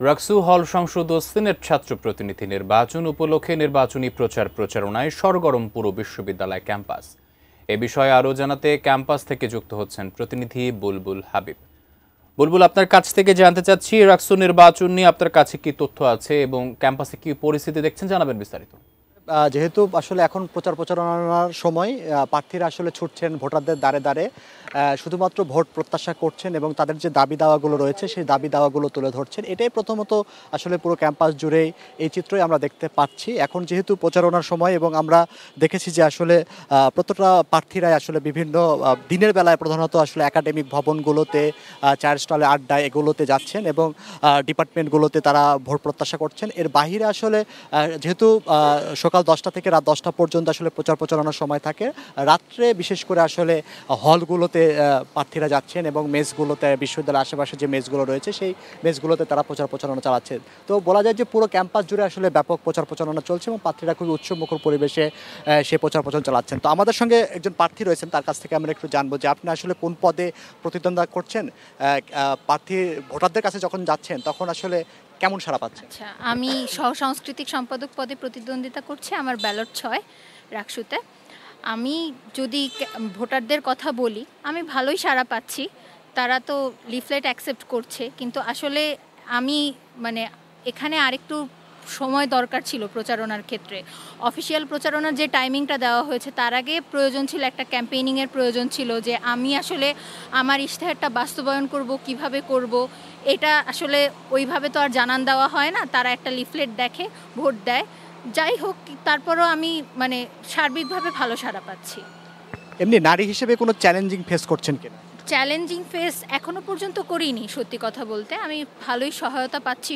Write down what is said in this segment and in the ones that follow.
রাকসু হল সংসদ ও সিনেট ছাত্র প্রতিনিধি নির্বাচন উপলক্ষে নির্বাচনী প্রচারণায় সরগরম পুরো বিশ্ববিদ্যালয় ক্যাম্পাস। এ বিষয়ে আরও জানাতে ক্যাম্পাস থেকে যুক্ত হচ্ছেন প্রতিনিধি বুলবুল হাবিব। বুলবুল, আপনার কাছ থেকে জানতে চাচ্ছি রাকসু নির্বাচন নিয়ে আপনার কাছে কি তথ্য আছে এবং ক্যাম্পাসে কি পরিস্থিতি দেখছেন, জানাবেন বিস্তারিত। যেহেতু আসলে এখন প্রচারণার সময় প্রার্থীরা আসলে ছুটছেন ভোটারদের দ্বারে দ্বারে, শুধুমাত্র ভোট প্রত্যাশা করছেন এবং তাদের যে দাবি দাওয়াগুলো রয়েছে সেই দাবি দাওয়াগুলো তুলে ধরছেন। এটাই প্রথমত আসলে পুরো ক্যাম্পাস জুড়েই এই চিত্রই আমরা দেখতে পাচ্ছি। এখন যেহেতু প্রচারণার সময় এবং আমরা দেখেছি যে আসলে প্রত্যেকটা প্রার্থীরাই আসলে বিভিন্ন দিনের বেলায় প্রধানত আসলে একাডেমিক ভবনগুলোতে, চায়ের স্টলে, আড্ডায় এগুলোতে যাচ্ছেন এবং ডিপার্টমেন্টগুলোতে তারা ভোট প্রত্যাশা করছেন। এর বাহিরে আসলে যেহেতু সকাল 10টা থেকে রাত 10টা পর্যন্ত আসলে প্রচারণার সময় থাকে, রাত্রে বিশেষ করে আসলে হলগুলোতে প্রার্থীরা যাচ্ছেন এবং মেসগুলোতে, বিশ্ববিদ্যালয়ের আশেপাশে যে মেসগুলো রয়েছে সেই মেসগুলোতে তারা প্রচারণা চালাচ্ছেন। তো বলা যায় যে পুরো ক্যাম্পাস জুড়ে আসলে ব্যাপক প্রচারণা চলছে এবং প্রার্থীরা খুবই উৎসবমুখর পরিবেশে সে প্রচারণা চালাচ্ছেন। তো আমাদের সঙ্গে একজন প্রার্থী রয়েছেন, তার কাছ থেকে আমরা একটু জানবো যে আপনি আসলে কোন পদে প্রতিদ্বন্দ্বিতা করছেন, প্রার্থী ভোটারদের কাছে যখন যাচ্ছেন তখন আসলে কেমন সাড়া পাচ্ছেন? আচ্ছা, আমি সহ-সাংস্কৃতিক সম্পাদক পদে প্রতিদ্বন্দ্বিতা করছি। আমার ব্যালট 6 রাকসুতে। আমি যদি ভোটারদের কথা বলি, আমি ভালোই সাড়া পাচ্ছি। তারা তো লিফলেট অ্যাকসেপ্ট করছে, কিন্তু আসলে আমি এখানে আরেকটু সময় দরকার ছিল প্রচারণার ক্ষেত্রে। অফিসিয়াল প্রচারণার যে টাইমিংটা দেওয়া হয়েছে তার আগে প্রয়োজন ছিল একটা ক্যাম্পেইনিংয়ের প্রয়োজন ছিল, যে আমি আসলে আমার ইশতেহারটা বাস্তবায়ন করব, কিভাবে করব, এটা আসলে ওইভাবে তো আর জানান দেওয়া হয় না। তারা একটা লিফলেট দেখে, ভোট দেয়। যাই হোক, তারপরও আমি সার্বিকভাবে ভালো সাড়া পাচ্ছি। এমনি নারী হিসেবে কোনো চ্যালেঞ্জিং ফেস করছেন কিনা? চ্যালেঞ্জিং ফেস এখনও পর্যন্ত করিনি, সত্যি কথা বলতে। আমি ভালোই সহায়তা পাচ্ছি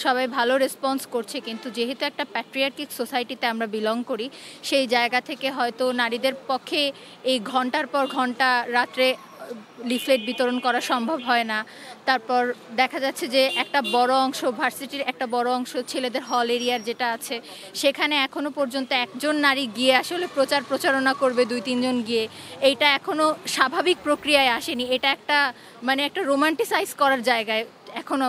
সবাই ভালো রেসপন্স করছে। কিন্তু যেহেতু একটা প্যাট্রিয়ার্কিক সোসাইটিতে আমরা বিলং করি, সেই জায়গা থেকে হয়তো নারীদের পক্ষে এই ঘন্টার পর ঘন্টা রাত্রে লিফলেট বিতরণ করা সম্ভব হয় না। তারপর দেখা যাচ্ছে যে একটা বড় অংশ, ভার্সিটির একটা বড় অংশ ছেলেদের হল এরিয়ার যেটা আছে, সেখানে এখনও পর্যন্ত একজন নারী গিয়ে আসলে প্রচারণা করবে 2-3 জন গিয়ে, এইটা এখনও স্বাভাবিক প্রক্রিয়ায় আসেনি। এটা একটা একটা রোমান্টিসাইজ করার জায়গায় এখনও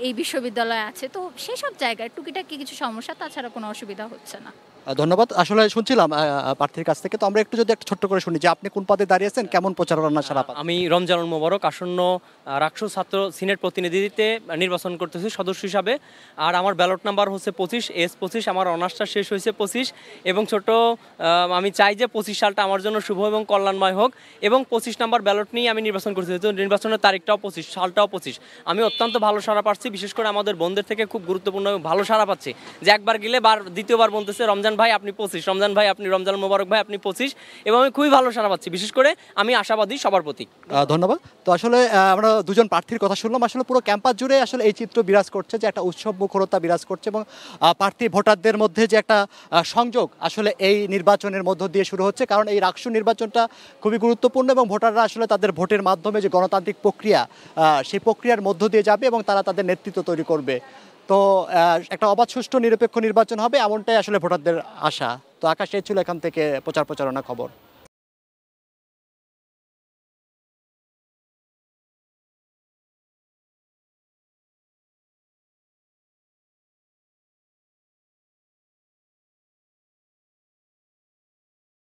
এই বিশ্ববিদ্যালয় আছে। তো সেসব জায়গায় টুকিটাকি কিছু সমস্যা, তাছাড়া কোনো অসুবিধা হচ্ছে না। ধন্যবাদ। আসলে শুনছিলাম প্রার্থীর কাছ থেকে, তো আমরা একটু যদি একটা ছোট্ট করে শুনি যে আপনি কোন পদে দাঁড়িয়েছেন, কেমন প্রচারণা সারা পাচ্ছেন? আমি রমজানুল মোবারক, আসন্ন রাকসু ছাত্র সিনেট প্রতিনিধিতে নির্বাচন করতেছি সদস্য হিসাবে। আর আমার ব্যালট নাম্বার হচ্ছে 25 S25। আমার অনার্সটা শেষ হয়েছে 25 এবং আমি চাই যে 25 সালটা আমার জন্য শুভ এবং কল্যাণময় হোক এবং 25 নাম্বার ব্যালট নিয়ে আমি নির্বাচন করতেছি। তো নির্বাচনের তারিখটাও 25, সালটাও 25। আমি অত্যন্ত ভালো সাড়া পাচ্ছি, বিশেষ করে আমাদের বোনদের থেকে খুব গুরুত্বপূর্ণ ভালো সাড়া পাচ্ছি, যে একবার গেলে দ্বিতীয়বার বলতেছে রমজান ভাই আপনি 25, রমজান ভাই আপনি, রমজান মোবারক ভাই আপনি 25, এবং আমি খুবই ভালো সাড়া পাচ্ছি। বিশেষ করে আমি আশাবাদী সবার প্রতি। ধন্যবাদ। তো আসলে আমরা দুজন প্রার্থীর কথা শুনলাম। আসলে পুরো ক্যাম্পাস জুড়ে আসলে এই চিত্র বিরাজ করছে যে একটা উৎসব মুখরতা বিরাজ করছে এবং প্রার্থী ভোটারদের মধ্যে যে একটা সংযোগ আসলে এই নির্বাচনের মধ্য দিয়ে শুরু হচ্ছে। কারণ এই রাকসু নির্বাচনটা খুবই গুরুত্বপূর্ণ এবং ভোটাররা আসলে তাদের ভোটের মাধ্যমে যে গণতান্ত্রিক প্রক্রিয়া, সেই প্রক্রিয়ার মধ্য দিয়ে যাবে এবং তারা তাদের নেতৃত্ব তৈরি করবে। তো একটা অবাধ, সুষ্ঠু, নিরপেক্ষ নির্বাচন হবে, এমনটাই আসলে ভোটারদের আশা। তো আকাশ, এই ছিল এখান থেকে প্রচারণা খবর।